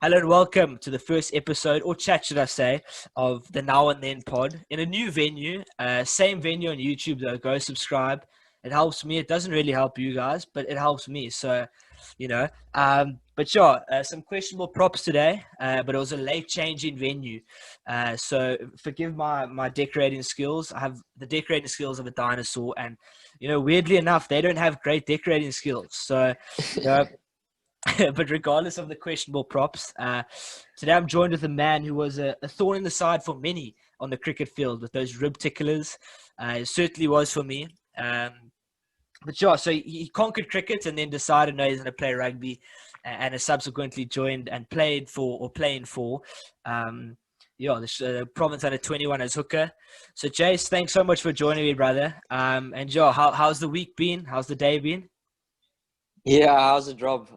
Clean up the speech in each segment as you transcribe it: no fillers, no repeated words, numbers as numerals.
Hello and welcome to the first episode, or chat, should I say, of the Now and Then pod in a new venue. Same venue on YouTube, though. Go subscribe. It helps me. It doesn't really help you guys, but it helps me. So, you know. But sure, some questionable props today, but it was a late change in venue. So forgive my decorating skills. I have the decorating skills of a dinosaur, and weirdly enough, they don't have great decorating skills. So, you know. But regardless of the questionable props, today I'm joined with a man who was a thorn in the side for many on the cricket field with those rib ticklers. It certainly was for me. But yeah, so he conquered cricket and then decided no, he's going to play rugby, and has subsequently joined and played for or playing for the province under 21 as hooker. So Jace, thanks so much for joining me, brother. And yeah, how's the week been? How's the day been? Yeah, how's the job?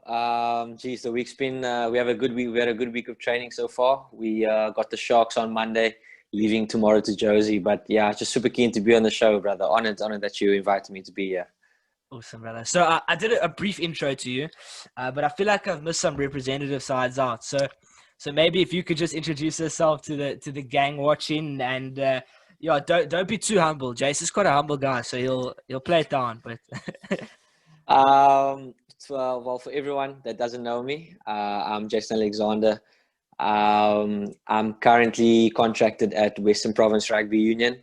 Geez, the week's been. We have a good week. We had a good week of training so far. We got the Sharks on Monday, leaving tomorrow to Josie. But yeah, just super keen to be on the show, brother. Honored that you invited me to be here. Awesome, brother. So I did a brief intro to you, but I feel like I've missed some representative sides out. So maybe if you could just introduce yourself to the gang watching, and yeah, don't be too humble. Jace is quite a humble guy, so he'll play it down. But Well, for everyone that doesn't know me, I'm Jason Alexander. I'm currently contracted at Western Province Rugby Union.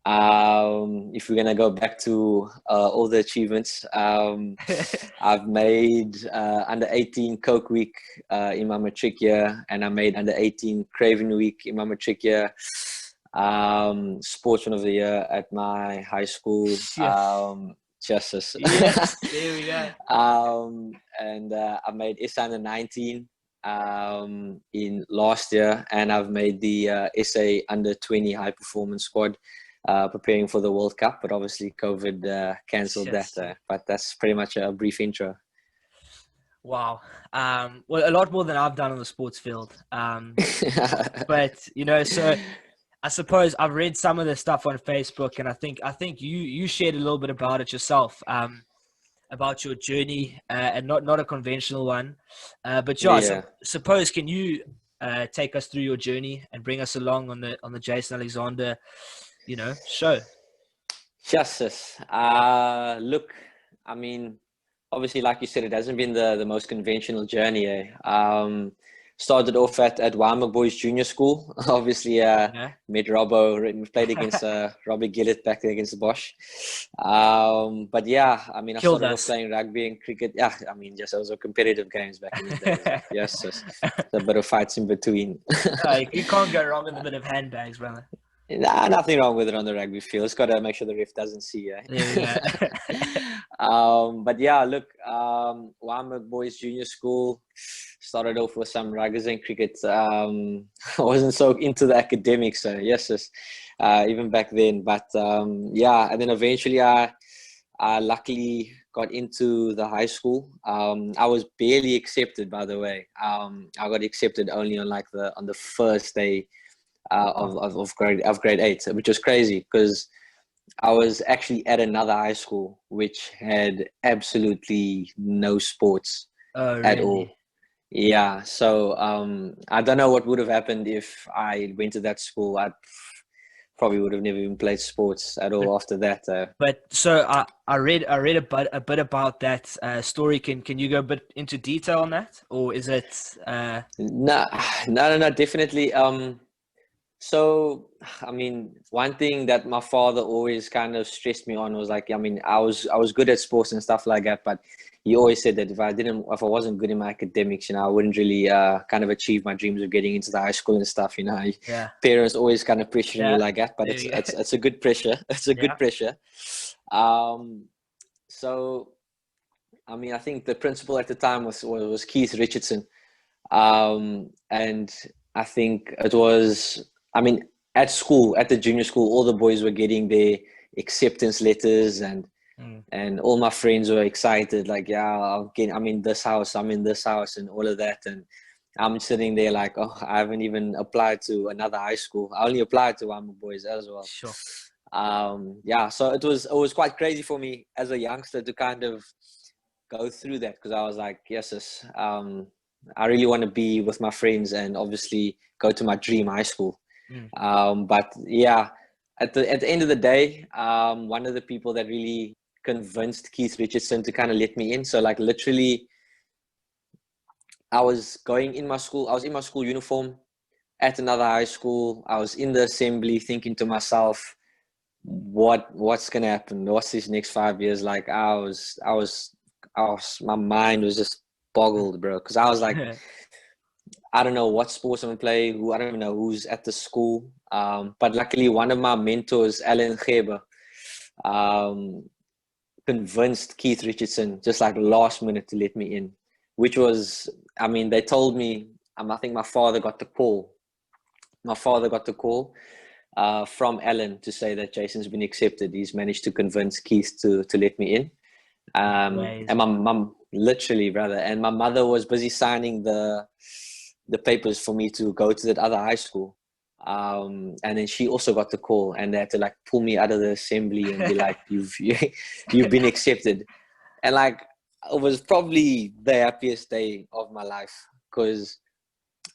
If we're gonna go back to all the achievements, I've made under 18 Coke Week in my matric year, and I made under 18 Craven Week in my matric year. Sportsman of the Year at my high school. yes, Justice. yes, there we go. And I made SA under 19 in last year, and I've made the SA under 20 high performance squad, preparing for the World Cup. But obviously, COVID cancelled Yes. that. But that's pretty much a brief intro. Wow. Well, a lot more than I've done on the sports field. But so. I suppose I've read some of the stuff on Facebook, and I think you shared a little bit about it yourself, about your journey, and not a conventional one. But yeah, Yeah. suppose can you take us through your journey and bring us along on the Jason Alexander, show? Justice. Look, I mean, obviously, like you said, it hasn't been the most conventional journey. Started off at Wyoming Boys Junior School. Obviously, Yeah. met Robbo. We played against Robbie Gillett back there against the Bosch. But yeah, I mean, I Killed started off us. playing rugby and cricket. Yeah, I mean, just those were competitive games back in the days. Yes, just a bit of fights in between. You can't go wrong with a bit of handbags, brother. Nah, nothing wrong with it on the rugby field. It's got to make sure the ref doesn't see. There we But yeah, look, Wyoming Boys Junior School started off with some ruggers and cricket. I wasn't so into the academics, so yes, even back then. But yeah, and then eventually I luckily got into the high school. I was barely accepted, by the way. I got accepted only on the first day of grade 8, which was crazy because I was actually at another high school which had absolutely no sports Oh, at all. really? Yeah, so I don't know what would have happened if I went to that school. I probably would have never even played sports at But all after that. but so I read a bit about that story. Can you go a bit into detail on that, or is it? No, no, definitely. So, I mean, one thing that my father always kind of stressed me on was like, I mean, I was good at sports and stuff like that, but he always said that if I wasn't good in my academics, I wouldn't really kind of achieve my dreams of getting into the high school and stuff. Yeah, Parents always kind of pressuring you yeah. like that, but There it's you go. it's it's a good pressure. It's a Yeah. good pressure. Um, so, I mean, I think the principal at the time was Keith Richardson, and I think it was. I mean, at school, at the junior school, all the boys were getting their acceptance letters, Mm. and all my friends were excited, like, yeah, I'm in this house, and all of that. And I'm sitting there like, oh, I haven't even applied to another high school. I only applied to Wama Boys as well. Sure. Yeah, so it was quite crazy for me as a youngster to kind of go through that, because I was like, yes, I really want to be with my friends and obviously go to my dream high school. But yeah, at the end of the day, one of the people that really convinced Keith Richardson to kind of let me in. So like literally, I was in my school uniform at another high school. I was in the assembly thinking to myself, what's gonna happen? What's these next 5 years like? My mind was just boggled, bro. Because I was like, I don't know what sports I'm gonna play. I don't even know who's at the school. But luckily, one of my mentors, Alan Geber, convinced Keith Richardson just like last minute to let me in, which was, I mean, they told me, I think my father got the call. From Alan to say that Jason's been accepted. He's managed to convince Keith to let me in. And my mum, literally, brother, and my mother was busy signing the papers for me to go to that other high school. And then she also got the call, and they had to like pull me out of the assembly and be like, you've been accepted. And like, it was probably the happiest day of my life, because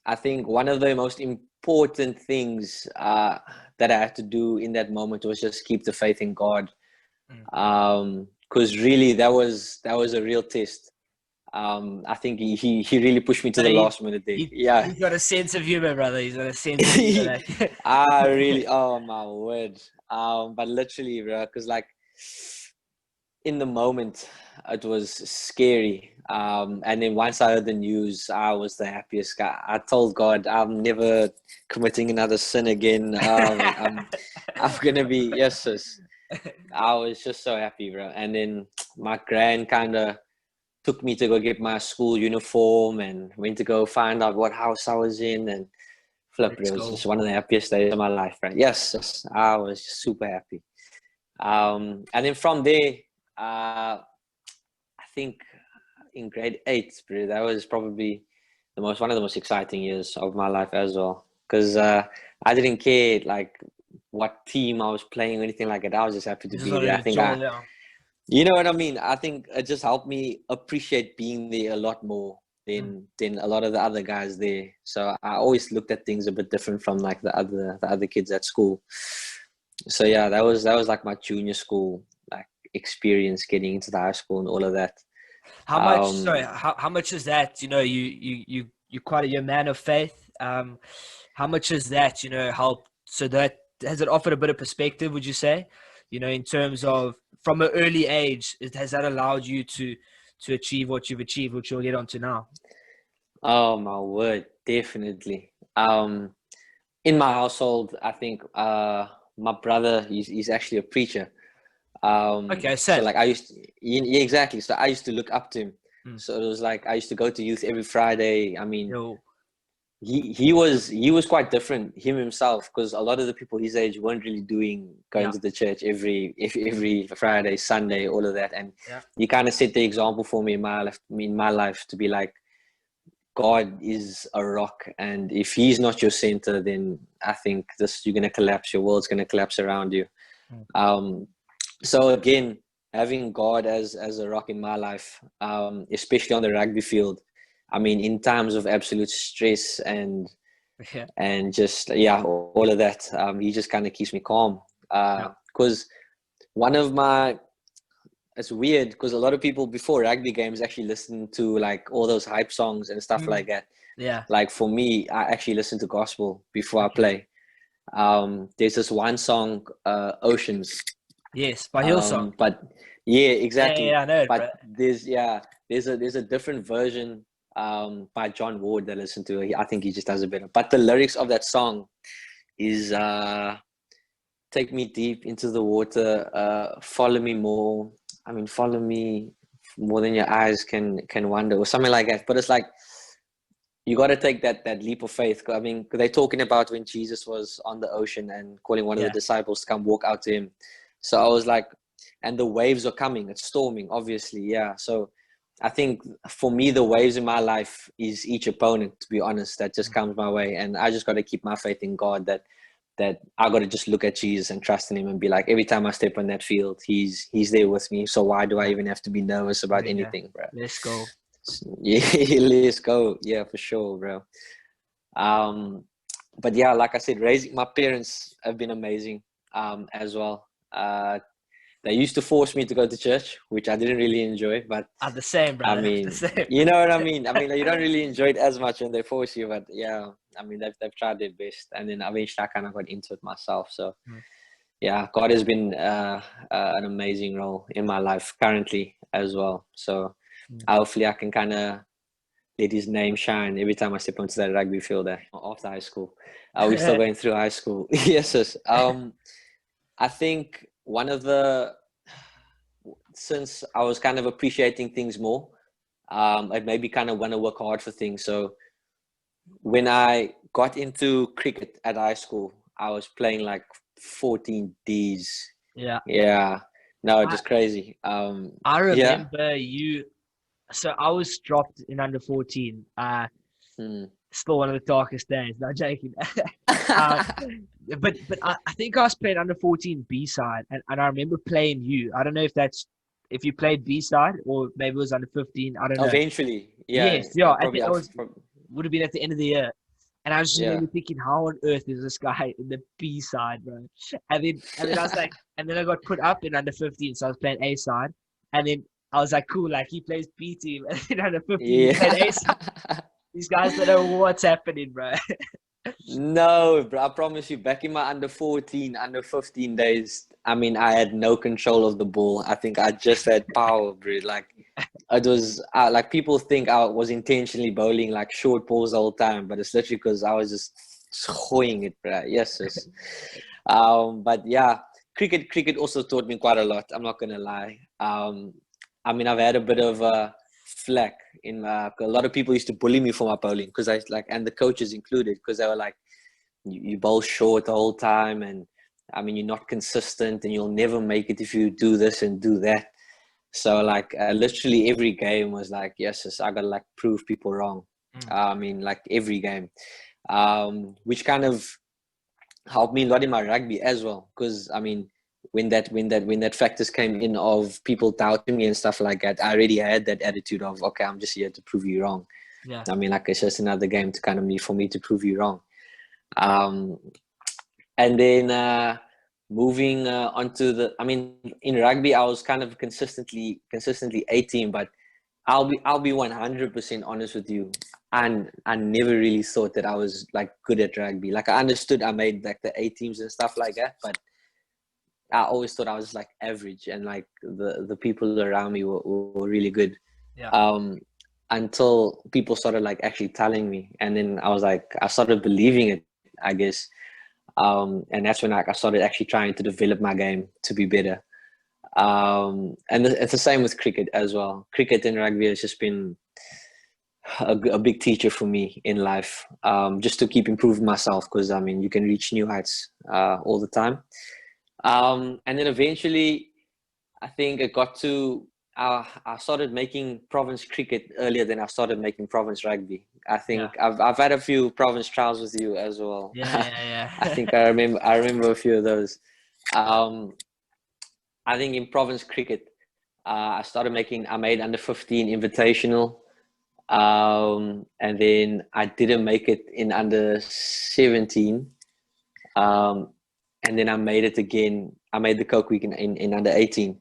I think one of the most important things that I had to do in that moment was just keep the faith in God. Because really that was a real test. I think he really pushed me to the last minute there. He's got a sense of humor, brother. He's got a sense of humor. I really, oh my word. But literally, bro, because like in the moment it was scary. And then once I heard the news, I was the happiest guy. I told God, I'm never committing another sin again. I'm gonna be, yes, sis. I was just so happy, bro. And then my gran kind of took me to go get my school uniform and went to go find out what house I was in, and flip, it was just one of the happiest days of my life, right? Yes, I was super happy. And then from there, I think in grade 8, bro, that was probably one of the most exciting years of my life as well. Because I didn't care like what team I was playing or anything like that. I was just happy to be there. I think you know what I mean? I think it just helped me appreciate being there a lot more than a lot of the other guys there. So I always looked at things a bit different from like the other kids at school. So yeah, that was like my junior school like experience, getting into the high school and all of that. How much? Sorry, how much is that? You know, you're quite a man of faith. How much is that? You know, help? So that has it offered a bit of perspective? Would you say? You know, in terms of from an early age, has that allowed you to achieve what you've achieved, which you'll get onto now? Oh my word, definitely. In my household, I think my brother he's actually a preacher. Okay, so same. like yeah, exactly. So I used to look up to him. So it was like I used to go to youth every Friday. I mean, he was quite different himself, because a lot of the people his age weren't really going to the church every Friday, Sunday, all of that. And he kind of set the example for me in my life to be like, God is a rock, and if he's not your center, then I think you're gonna collapse. Your world's gonna collapse around you. So again, having God as a rock in my life, especially on the rugby field, I mean, in times of absolute stress and just all of that, he just kind of keeps me calm. Because one of my it's weird, because a lot of people before rugby games actually listen to like all those hype songs and stuff like that. Yeah. Like for me, I actually listen to gospel before I play. There's this one song, Oceans. Yes, by Hillsong. But yeah, exactly. Yeah, I know it, but bro. there's a different version by John Ward that I listen to. I think he just does it better. But the lyrics of that song is take me deep into the water, follow me more. I mean, follow me more than your eyes can wonder, or something like that. But it's like, you got to take that leap of faith. I mean, they're talking about when Jesus was on the ocean and calling one of the disciples to come walk out to him. So I was like, and the waves are coming. It's storming, obviously. Yeah. So I think for me, the waves in my life is each opponent, to be honest, that just comes my way. And I just got to keep my faith in God, that I got to just look at Jesus and trust in him and be like, every time I step on that field, he's there with me. So why do I even have to be nervous about anything, bro? Let's go. Yeah, let's go. Yeah, for sure, bro. Um, but yeah, like I said, raising my parents have been amazing as well. They used to force me to go to church, which I didn't really enjoy. But I'm the same, I brother. The mean, same. you know what I mean? I mean, you don't really enjoy it as much when they force you, but yeah, I mean, they've tried their best. And then eventually I kind of got into it myself. So Mm. yeah, God has been an amazing role in my life currently as well. So Mm. hopefully I can kind of let his name shine every time I step onto that rugby field after high school. We're still going through high school. Yes, yes. I think one of the, since I was kind of appreciating things more, I maybe kind of want to work hard for things. So when I got into cricket at high school, I was playing like 14 Ds. Yeah. Yeah, no, I, just crazy. I Yeah. remember you. So I was dropped in under 14. Hmm. Still one of the darkest days. Not joking. uh, but I think I was playing under 14 B side, and I remember playing you. I don't know if you played B side or maybe it was under 15. I don't know. Eventually, yeah, Yes, yeah. probably. It would have been at the end of the year. And I was just Yeah. really thinking, how on earth is this guy in the B side, bro? And then I was like, and then I got put up in under 15, so I was playing A side. And then I was like, cool, like he plays B team, and then under 15 he played A side. Yeah. These guys don't know what's happening, bro. No, bro, I promise you, back in my under 14, under 15 days, I mean, I had no control of the ball. I think I just had power, bro. Like, it was like people think I was intentionally bowling like short balls the whole time, but it's literally because I was just hoying it, bro. Yes, yes. But yeah, cricket also taught me quite a lot. I'm not gonna lie. I mean, I've had a bit of flack in a lot of people used to bully me for my bowling because I like, and the coaches included, because they were like, you bowl short the whole time, and I mean, you're not consistent, and you'll never make it if you do this and do that. So like, literally every game was like, yes, yes, I gotta like prove people wrong. Mm. I mean, like every game, which kind of helped me a lot in my rugby as well. Because I mean, when that factors came in of people doubting me and stuff like that, I already had that attitude of, okay, I'm just here to prove you wrong. Yeah. I mean, like, it's just another game to kind of for me to prove you wrong. Um, and then moving onto I mean, in rugby, I was kind of consistently A team, but I'll be 100% honest with you. And I never really thought that I was like good at rugby. Like, I understood I made like the A teams and stuff like that, but I always thought I was like average, and like the people around me were really good. Yeah. Um, until people started like actually telling me, and then I started believing it, I guess. And that's when I started actually trying to develop my game to be better. And it's the same with cricket as well. Cricket and rugby has just been a big teacher for me in life, just to keep improving myself, because I mean, you can reach new heights all the time. And then eventually, I think it got to, I started making province cricket earlier than I started making province rugby. I Yeah. think I've had a few province trials with you as well. Yeah. Yeah. I Yeah. think I remember a few of those. Um, I think in province cricket, I made under 15 invitational. And then I didn't make it in under 17. Um, and then I made it again. I made the Coke Week in under 18.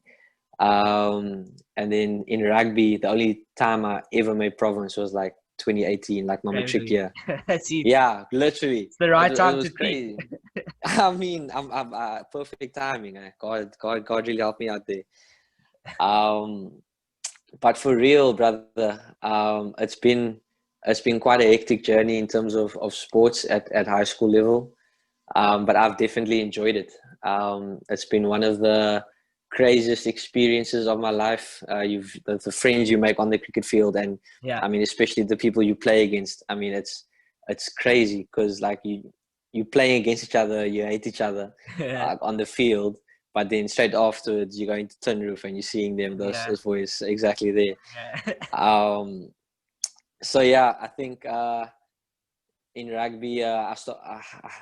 And then in rugby, the only time I ever made province was like 2018, like my matric Crazy. year. That's it. Yeah, literally. It's the It, right it time to was peak. crazy. I mean, I'm perfect timing. God really helped me out there. Um, but for real, brother, it's been quite a hectic journey in terms of sports at high school level. But I've definitely enjoyed it. It's been one of the craziest experiences of my life. The friends you make on the cricket field, and Yeah. I mean, especially the people you play against. I mean, it's crazy because like you playing against each other, you hate each other Yeah. on the field, but then straight afterwards you go into tin roof and you're seeing them. Yeah. Those boys exactly there. Yeah. So yeah, I think. In rugby, I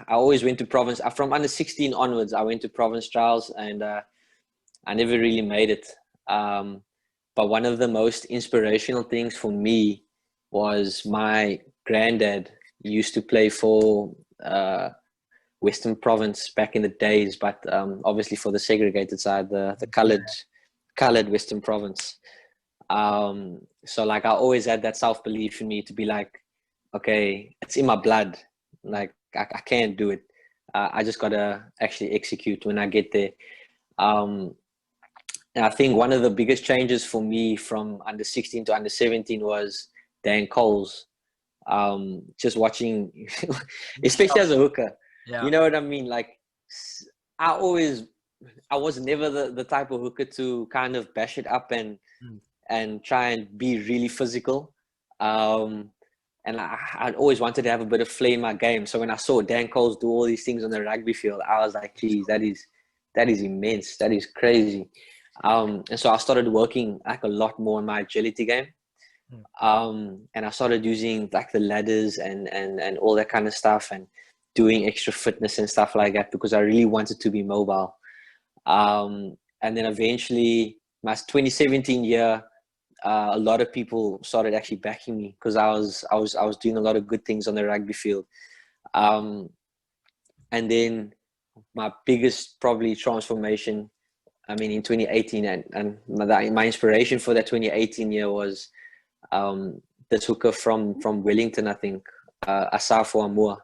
always went to province. From under 16 onwards, I went to province trials, and I never really made it. Um, But one of the most inspirational things for me was my granddad used to play for Western Province back in the days, but obviously for the segregated side, the colored Western Province. So like I always had that self-belief in me to be like, okay, it's in my blood. Like I can't do it. I just gotta actually execute when I get there. And I think one of the biggest changes for me from under 16 to under 17 was Dan Coles. Just watching, especially as a hooker, Yeah. you know what I mean? Like I always, I was never the type of hooker to kind of bash it up and try and be really physical. And I'd always wanted to have a bit of flair in my game. So when I saw Dan Coles do all these things on the rugby field, I was like, geez, that is immense. That is crazy. And so I started working like a lot more on my agility game. And I started using like the ladders and all that kind of stuff and doing extra fitness and stuff like that because I really wanted to be mobile. And then eventually my 2017 year, a lot of people started actually backing me because I was doing a lot of good things on the rugby field. And then my biggest probably transformation, I mean, in 2018, and my inspiration for that 2018 year was this hooker from Wellington, I think, Asafo Amua.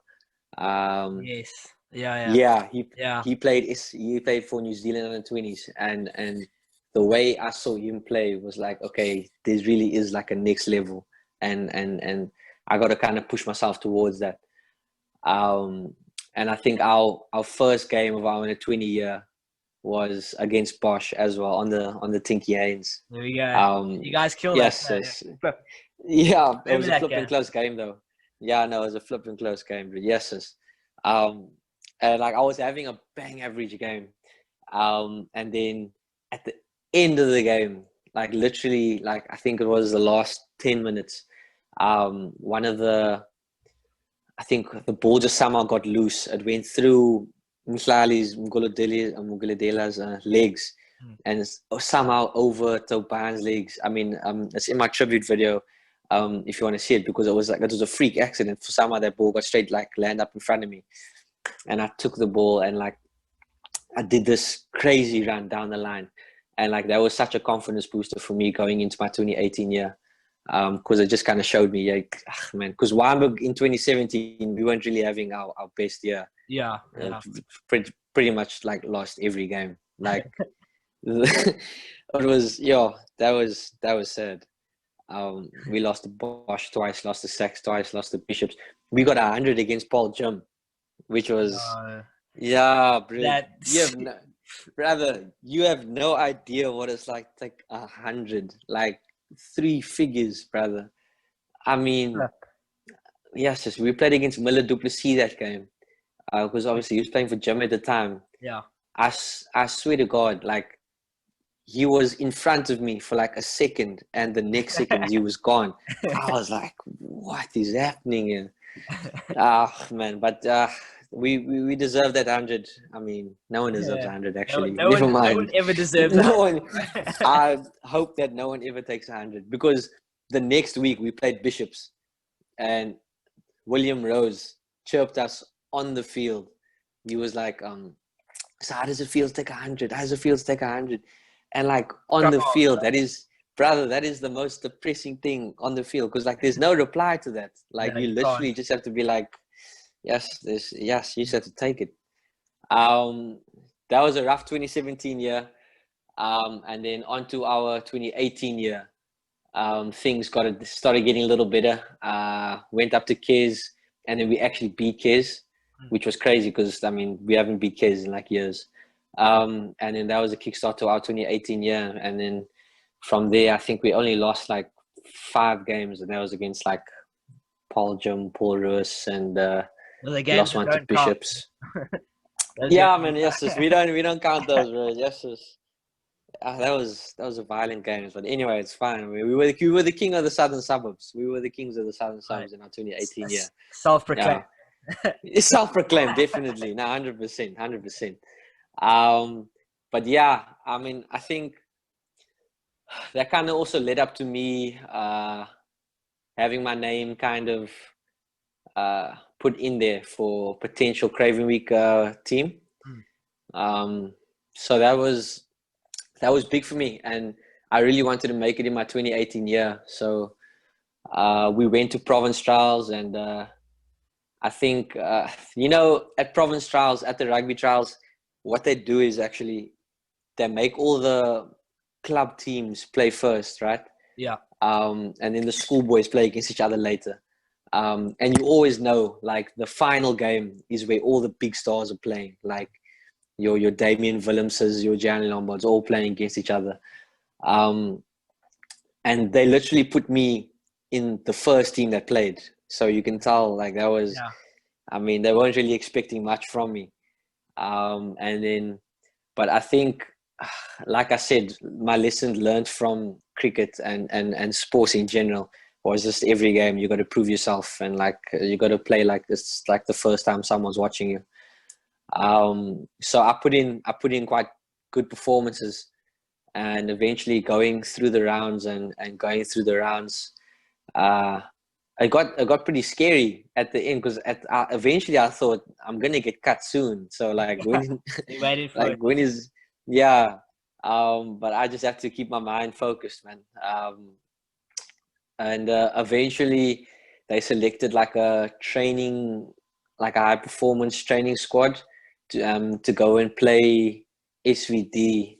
Yes. Yeah. Yeah, Yeah. he played for New Zealand under 20s, and the way I saw him play was like, okay, this really is like a next level, and I got to kind of push myself towards that. And I think our first game of our under 20 year was against Bosch as well on the Tinky Haynes. There we go. You guys killed Yes, that. yes. Yeah, it Remember was a that flipping game? close game though. Yeah, no, it was a flipping close game, but yes, yes. And like I was having a bang average game. And then at the end of the game, like literally, like I think it was the last 10 minutes, one of I think the ball just somehow got loose. It went through Mguladela's legs and somehow over Toban's legs. I mean, it's in my tribute video if you want to see it, because it was a freak accident. For somehow that ball got straight, like land up in front of me. And I took the ball and like I did this crazy run down the line. And like that was such a confidence booster for me going into my 2018 year. Because it just kind of showed me, like, man, because Weinberg in 2017, we weren't really having our best year. Yeah. Pretty much like lost every game. Like it was, that was sad. We lost the Bosch twice, lost the Sacks twice, lost the Bishops. We got 100 against Paul Jim, which was, yeah, bro. You have no idea what it's like to take 100, like 3 figures, brother. I mean, yes, we played against Miller Duplessis that game. Because obviously he was playing for Jim at the time. Yeah. I swear to God, like he was in front of me for like a second, and the next second he was gone. I was like, "What is happening here?" Man, but we deserve that 100. I mean, no one deserves 100 actually. Never mind. No one ever deserves no one. I hope that no one ever takes 100, because the next week we played Bishops, and William Rose chirped us on the field. He was like, so how does it feel to take 100? How does it feel to take 100? And like on the field, that is the most depressing thing on the field, because like there's no reply to that. Like you literally just have to be like, yes, you just have to take it. That was a rough 2017 year. And then on to our 2018 year. Things started getting a little better. Went up to Kes, and then we actually beat Kes, which was crazy because I mean we haven't beat Kes in like years. And then that was a kickstart to our 2018 year, and then from there I think we only lost like 5 games, and that was against like Paul Jim, Paul Ruiz, and lost one to Bishops. Yeah, man. Yes, we don't count those, bro. Yes. That was a violent game, but anyway, it's fine. We were the king of the southern suburbs. We were the kings of the southern suburbs in our 2018 year. Self-proclaimed. Yeah. Self-proclaimed, definitely. No, 100%. But yeah, I mean, I think that kind of also led up to me having my name kind of put in there for potential Craven Week team. So that was big for me, and I really wanted to make it in my 2018 year. So we went to province trials, and I think at province trials, at the rugby trials, what they do is actually they make all the club teams play first, right? Yeah. And then the schoolboys play against each other later. And you always know, like, the final game is where all the big stars are playing, like your Damien Willemses, your Gianni Lombards, all playing against each other. And they literally put me in the first team that played. So you can tell, like, that was, Yeah. I mean, they weren't really expecting much from me. And then, but I think, like I said, my lesson learned from cricket and sports in general was just every game you got to prove yourself, and like you got to play like this, like the first time someone's watching you. So I put in quite good performances, and eventually going through the rounds and going through the rounds, it got pretty scary at the end, because eventually I thought I'm gonna get cut soon. So like when You're waiting for like it. when is yeah. But I just have to keep my mind focused, man. And eventually they selected like a high performance training squad to go and play SVD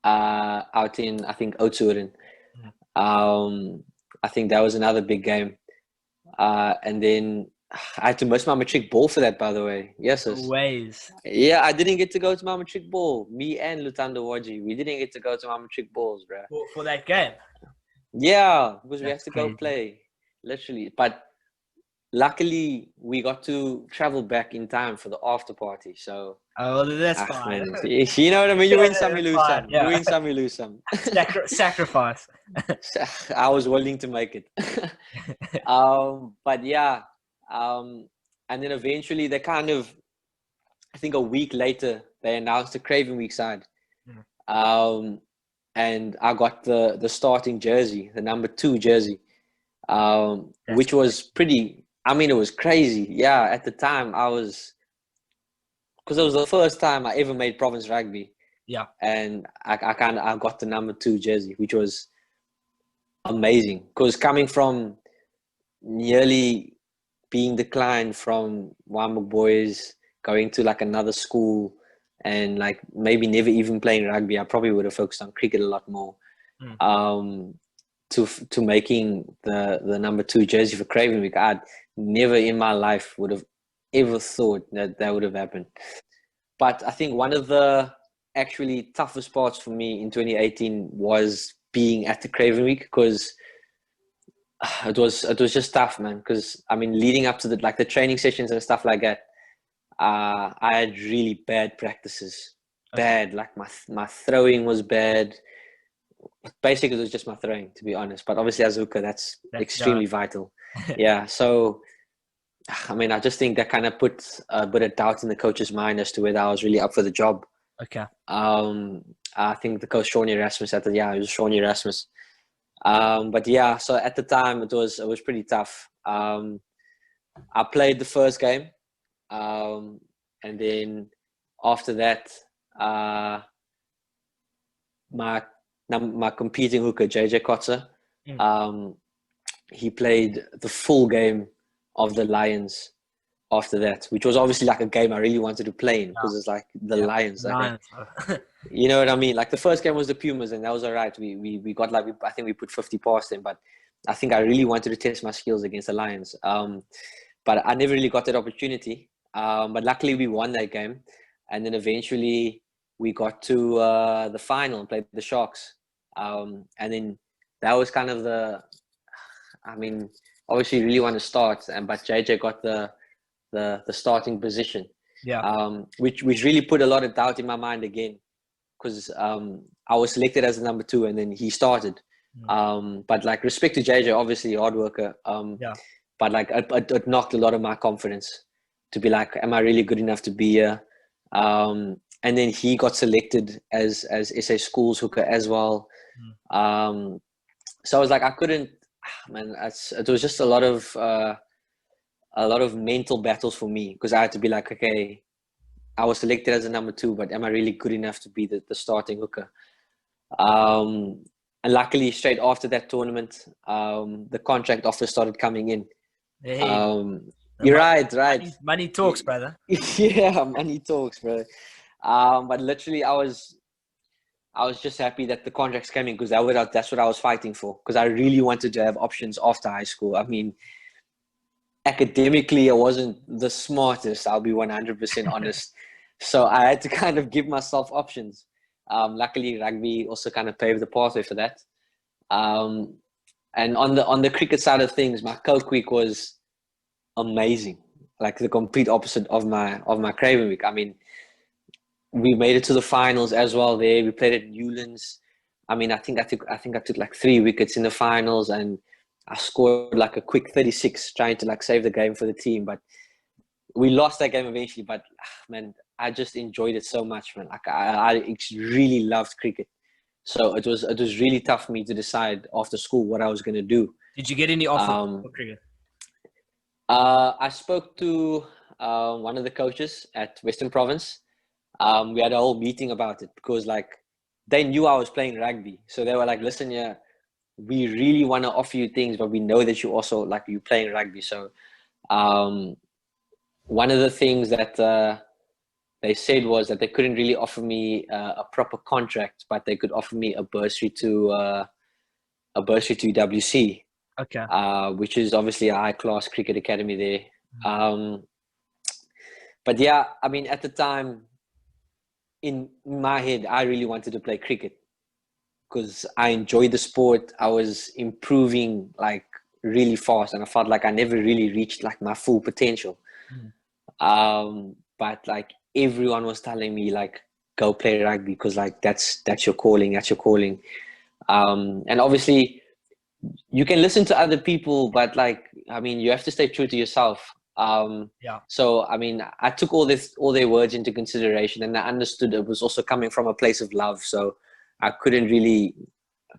out in, I think, Oudtshoorn. I think that was another big game. And then I had to miss my matric ball for that, by the way. Yes, yes. Ways. Yeah, I didn't get to go to my matric ball. Me and Lutando Waji, we didn't get to go to my matric balls, bro. For that game. Yeah, because we have That's to go crazy. play, literally. But luckily, we got to travel back in time for the after party. So, Oh, well, that's fine. man, you know what I mean? You win some, you That's lose fine. some. You Yeah. win some, you lose some. Sacrifice. I was willing to make it. But yeah, and then eventually they kind of, I think a week later, they announced the Craven Week side. And I got the starting jersey, the number 2 jersey, which was pretty, I mean, it was crazy. Yeah, at the time because it was the first time I ever made province rugby. Yeah. And I got the number 2 jersey, which was amazing, because coming from nearly being declined from Wamba Boys, going to like another school, and like maybe never even playing rugby, I probably would have focused on cricket a lot more. To making the number 2 jersey for Craven Week, I'd never in my life would have ever thought that would have happened. But I think one of the actually toughest parts for me in 2018 was being at the Craven Week, because it was just tough, man. Because I mean, leading up to the training sessions and stuff like that, I had really bad practices. Bad, like my throwing was bad. Basically, it was just my throwing, to be honest. But obviously, as hooker, that's extremely vital. Yeah. So, I mean, I just think that kind of put a bit of doubt in the coach's mind as to whether I was really up for the job. Okay. I think the coach Shawnee Erasmus it was Shawnee Erasmus. But yeah, so at the time it was pretty tough. I played the first game, and then after that, my competing hooker JJ Kotzer, he played the full game of the Lions after that, which was obviously like a game I really wanted to play in, because it's like the Lions. Like, you know what I mean? Like the first game was the Pumas, and that was all right. We got like, I think we put 50 past them, but I think I really wanted to test my skills against the Lions. But I never really got that opportunity. But luckily we won that game, and then eventually we got to the final and played the Sharks. And then that was kind of I mean, obviously you really want to start, but JJ got the starting position. Which really put a lot of doubt in my mind again, because I was selected as the number 2, and then he started. But like, respect to JJ, obviously hard worker. But like it knocked a lot of my confidence to be like, am I really good enough to be here? And then he got selected as SA Schools hooker as well. So I was like, I couldn't, man, it was just a lot of mental battles for me, because I had to be like, okay, I was selected as a number 2, but am I really good enough to be the starting hooker? And luckily, straight after that tournament, the contract offer started coming in. There you go. You're right. Money talks, brother. Yeah, money talks, bro. But literally, I was just happy that the contracts came in, because that's what I was fighting for. Because I really wanted to have options after high school. I mean, academically, I wasn't the smartest. I'll be 100% honest. So I had to kind of give myself options. Luckily, rugby also kind of paved the pathway for that. And on the cricket side of things, my Coke week was amazing. Like the complete opposite of my Craven week. I mean, we made it to the finals as well there. We played at Newlands. I mean, I think I took like 3 wickets in the finals, and I scored like a quick 36 trying to like save the game for the team. But we lost that game eventually. But man, I just enjoyed it so much, man. Like I really loved cricket. So it was really tough for me to decide after school what I was going to do. Did you get any offer for cricket? I spoke to one of the coaches at Western Province. We had a whole meeting about it, because like they knew I was playing rugby. So they were like, listen, yeah, we really want to offer you things, but we know that you also like you playing rugby. So one of the things that they said was that they couldn't really offer me a proper contract, but they could offer me a bursary to WC. Okay. Which is obviously a high-class cricket academy there. But yeah, I mean, at the time, in my head, I really wanted to play cricket, because I enjoyed the sport. I was improving like really fast, and I felt like I never really reached like my full potential. But like everyone was telling me like, go play rugby, because like that's your calling. And obviously, you can listen to other people, but like, I mean, you have to stay true to yourself. So, I mean, I took all their words into consideration, and I understood it was also coming from a place of love. So I couldn't really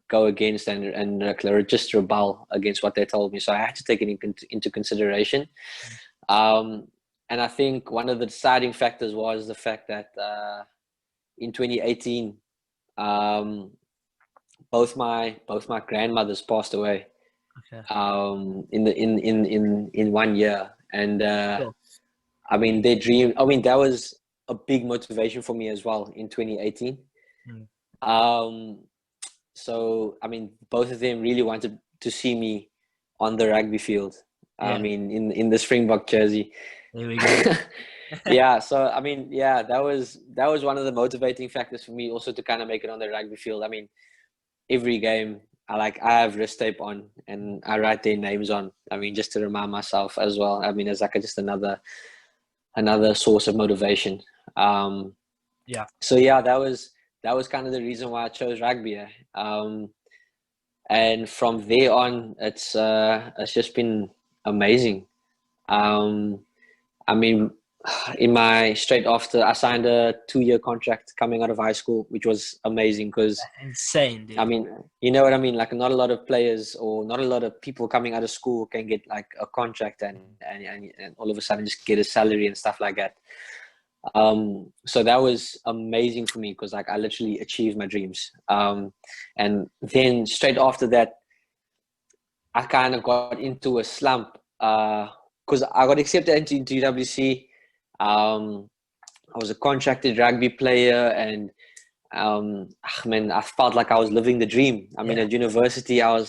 go against and just rebel against what they told me. So I had to take it into consideration. And I think one of the deciding factors was the fact that in 2018, both my grandmothers passed away. Okay. In 1 year, and Cool. I mean, their dream. I mean, that was a big motivation for me as well in 2018. So I mean, both of them really wanted to see me on the rugby field. I mean, in the Springbok jersey. There we go. Yeah. So I mean, yeah, that was one of the motivating factors for me also to kind of make it on the rugby field. I mean, every game I have wrist tape on, and I write their names on. I mean, just to remind myself as well. I mean, it's like just another source of motivation. So yeah, that was kind of the reason why I chose rugby. And from there on, it's just been amazing. I mean, straight after, I signed a 2-year contract coming out of high school, which was amazing, because insane, dude. I mean, you know what I mean? Like, not a lot of players or not a lot of people coming out of school can get like a contract and all of a sudden just get a salary and stuff like that. So that was amazing for me, because like I literally achieved my dreams. And then straight after that, I kind of got into a slump because I got accepted into UWC. I was a contracted rugby player, and man, I felt like I was living the dream. I mean, at university, I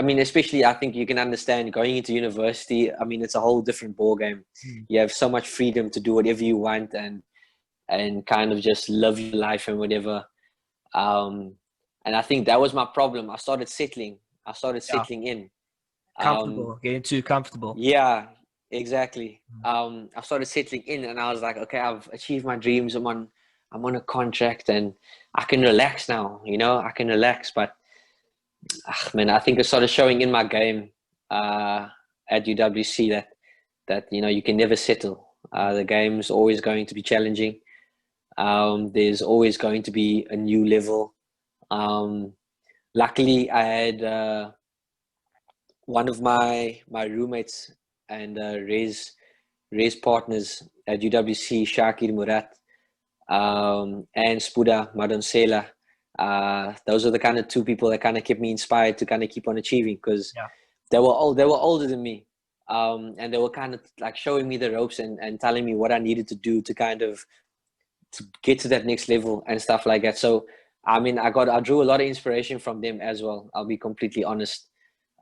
mean, especially I think you can understand going into university. I mean, it's a whole different ball game. You have so much freedom to do whatever you want and kind of just live your life and whatever. And I think that was my problem. I started settling in. Comfortable, getting too comfortable. Yeah, exactly. I started settling in, and I was like, okay, I've achieved my dreams. I'm on a contract, and I can relax now. You know, I can relax. But man, I think it started showing in my game at UWC that you know, you can never settle. The game's always going to be challenging. There's always going to be a new level. Luckily, I had one of my roommates and Ray's partners at UWC, Shakir Murat, and Spuda Madonsela. Those are the kind of two people that kind of kept me inspired to kind of keep on achieving, because they were older than me, and they were kind of like showing me the ropes and telling me what I needed to do to kind of to get to that next level and stuff like that. So I mean, I drew a lot of inspiration from them as well. I'll be completely honest.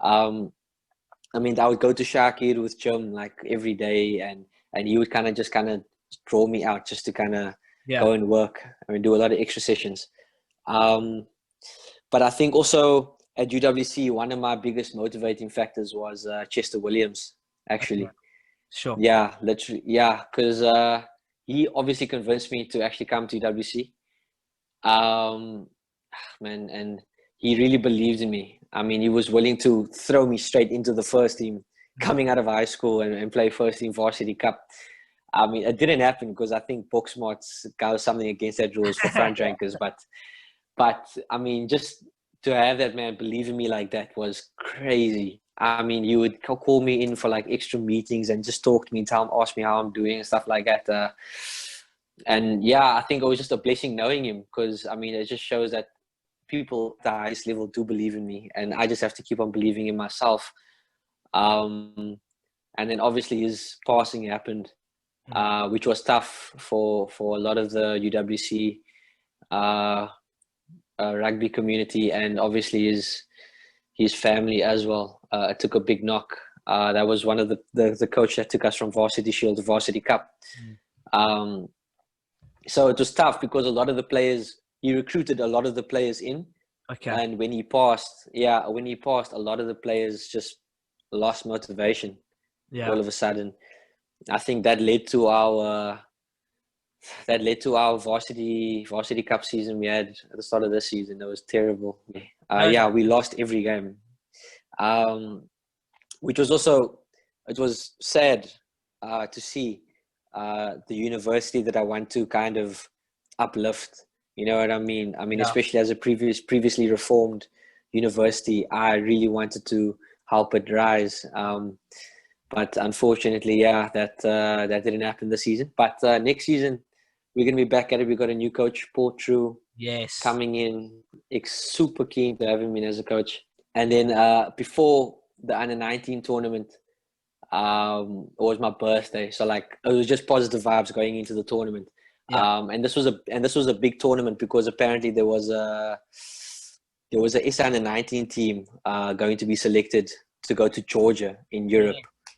I mean, I would go to Shakir with Jim like every day, and he would kind of draw me out just to kind of go and work. I mean, do a lot of extra sessions. But I think also at UWC, one of my biggest motivating factors was Chester Williams, actually. Okay. Sure. Yeah, literally. Yeah, because he obviously convinced me to actually come to UWC. Man, and he really believed in me. I mean, he was willing to throw me straight into the first team coming out of high school and play first team varsity cup. I mean, it didn't happen because I think Boxmarts got something against that rules for front rankers. But I mean, just to have that man believe in me like that was crazy. I mean, he would call me in for like extra meetings and just talk to me, ask me how I'm doing and stuff like that. And yeah, I think it was just a blessing knowing him, because I mean, it just shows that people at the highest level do believe in me, and I just have to keep on believing in myself. And then obviously his passing happened, which was tough for a lot of the UWC rugby community, and obviously his family as well. It took a big knock. That was one of the coach that took us from Varsity Shield to Varsity Cup. So it was tough because a lot of the players, he recruited a lot of the players in. Okay. And when he passed, a lot of the players just lost motivation. Yeah. All of a sudden. I think that led to our varsity cup season we had at the start of this season. It was terrible. We lost every game. Which was also, it was sad to see the university that I want to kind of uplift. You know what I mean? I mean, especially as a previously reformed university, I really wanted to help it rise. But unfortunately, that didn't happen this season. But next season, we're going to be back at it. We've got a new coach, Paul True, coming in. Super keen to have him in as a coach. And then before the under-19 tournament, it was my birthday. So like, it was just positive vibes going into the tournament. And this was a big tournament because apparently there was a SA under-19 team going to be selected to go to Georgia in Europe.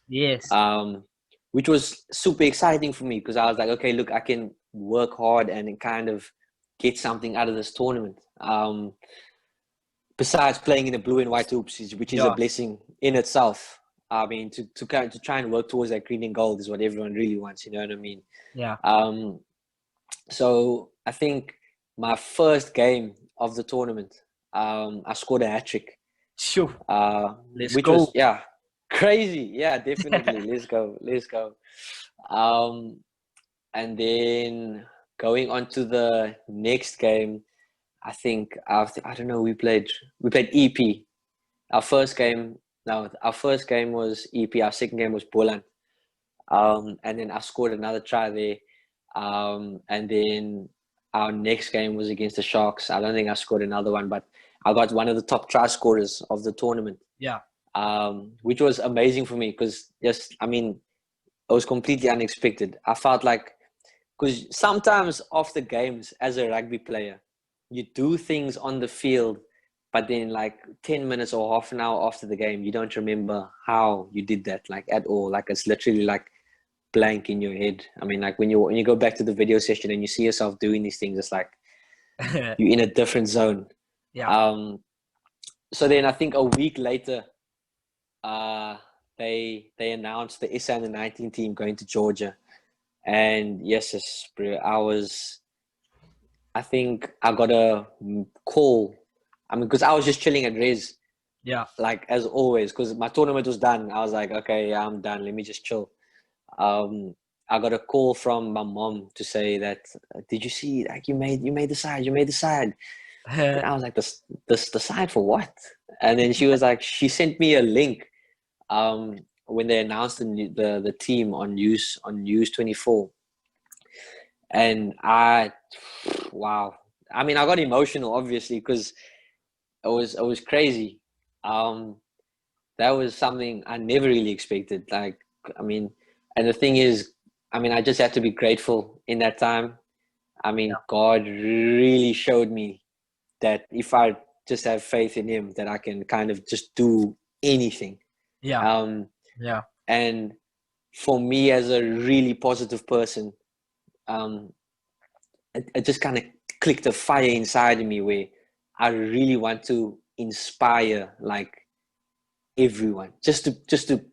Yes. Which was super exciting for me because I was like, okay, look, I can work hard and kind of get something out of this tournament. Besides playing in the blue and white hoops, which is a blessing in itself. I mean, to try and work towards that green and gold is what everyone really wants. You know what I mean? Yeah. So I think my first game of the tournament, I scored a hat-trick. Sure. Let's which go. was crazy. Yeah, definitely. Let's go. And then going on to the next game, I think I don't know. We played EP. Our first game was EP. Our second game was Boland. And then I scored another try there. And then our next game was against the Sharks. I don't think I scored another one, but I got one of the top try scorers of the tournament. Yeah. Which was amazing for me because it was completely unexpected. I felt like, because sometimes after games as a rugby player, you do things on the field, but then like 10 minutes or half an hour after the game, you don't remember how you did that, like at all. Like it's literally like blank in your head. I mean, like when you go back to the video session and you see yourself doing these things, it's like you're in a different zone. Yeah. So then I think a week later, they announced the SA under-19 team going to Georgia. And yes, bro, I think I got a call. I mean, because I was just chilling at Res. Yeah. Like as always, because my tournament was done. I was like, okay, yeah, I'm done. Let me just chill. I got a call from my mom to say that, did you see, like you made the side. And I was like, this decide for what? And then she was like, she sent me a link when they announced the team on News 24. And wow. I mean, I got emotional, obviously, because it was crazy. That was something I never really expected. Like, I mean, and the thing is, I mean, I just had to be grateful in that time. I mean, God really showed me that if I just have faith in Him, that I can kind of just do anything. Yeah. Um, Yeah. and for me, as a really positive person, um, it just kind of clicked a fire inside of me where I really want to inspire like everyone, just to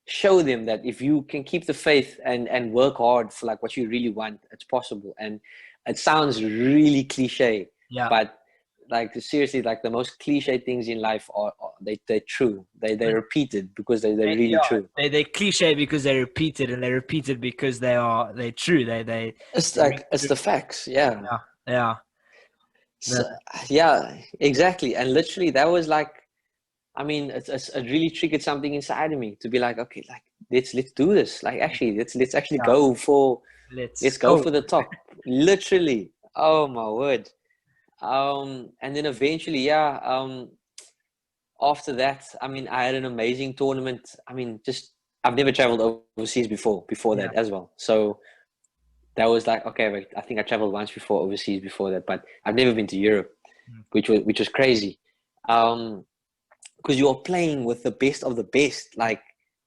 show them that if you can keep the faith and work hard for like what you really want, it's possible. And it sounds really cliche, Yeah. but like seriously, like the most cliche things in life are they're true. They're repeated because they're really true. They cliche because they're repeated, and they're repeated because they're true. It's They ring like it's true. the facts, yeah. Yeah. Yeah. So, yeah, exactly. And literally, that was like, I mean, it really triggered something inside of me to be like, okay, like let's do this. Like, actually, let's actually Yeah. let's Let's go go. for the top. Literally, oh my word. And then eventually, yeah. After that, I mean, I had an amazing tournament. I mean, just I've never traveled overseas before Yeah. that as well. So that was like, okay, wait, I think I traveled once before overseas before that, but I've never been to Europe, which was crazy. Because you're playing with the best of the best. Like,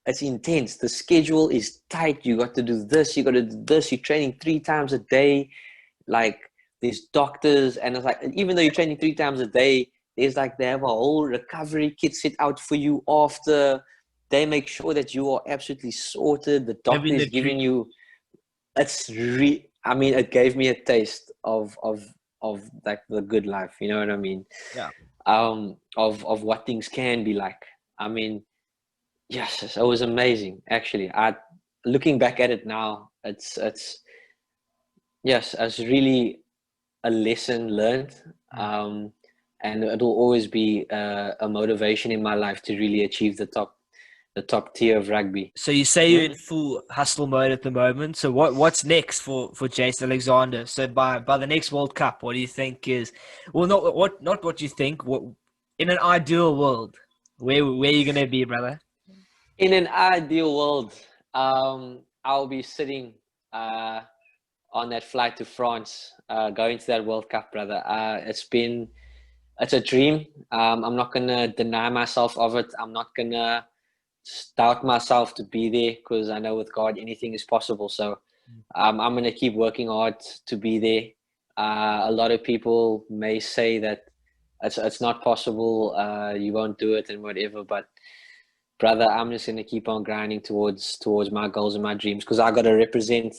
it's intense. The schedule is tight. You got to do this. You got to do this. You're training 3 times a day. Like, there's doctors, and it's like, even though you're training 3 times a day, there's like they have a whole recovery kit set out for you after. They make sure that you are absolutely sorted. The doctor Living the is dream. giving you. I mean, it gave me a taste of like the good life. You know what I mean? Yeah. Of what things can be like. I mean, yes, it was amazing. Actually, looking back at it now, it's yes, it's really a lesson learned. And it'll always be a motivation in my life to really achieve the top tier of rugby. So you say you're Yeah. in full hustle mode at the moment. So what's next for Jason Alexander? So by the next World Cup, what do you think is not what you think, what in an ideal world, where you gonna be, brother? In an ideal world, I'll be sitting on that flight to France, going to that World Cup, brother. It's a dream. I'm not gonna deny myself of it. I'm not gonna doubt myself to be there because I know with God anything is possible. So I'm gonna keep working hard to be there. A lot of people may say that it's not possible. You won't do it and whatever, but brother, I'm just gonna keep on grinding towards my goals and my dreams because I got to represent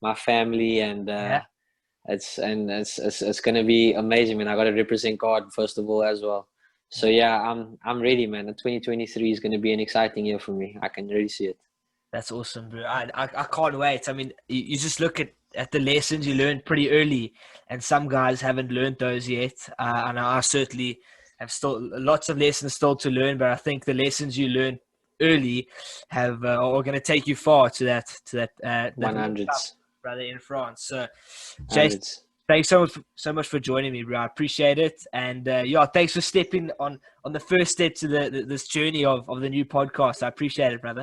my family, and Yeah, it's gonna be amazing, man. I got to represent God first of all as well. So yeah, I'm ready, man. 2023 is gonna be an exciting year for me. I can really see it. that's awesome, bro. I can't wait. I mean, you just look at the lessons you learned pretty early, and some guys haven't learned those yet. And I certainly have still lots of lessons still to learn, but I think the lessons you learned early are going to take you far that World Cup, 100s, brother, in France. So, Jason, 100s. thanks so much for joining me, bro. I appreciate it, and yeah, thanks for stepping on the first step to this journey of the new podcast. I appreciate it, brother.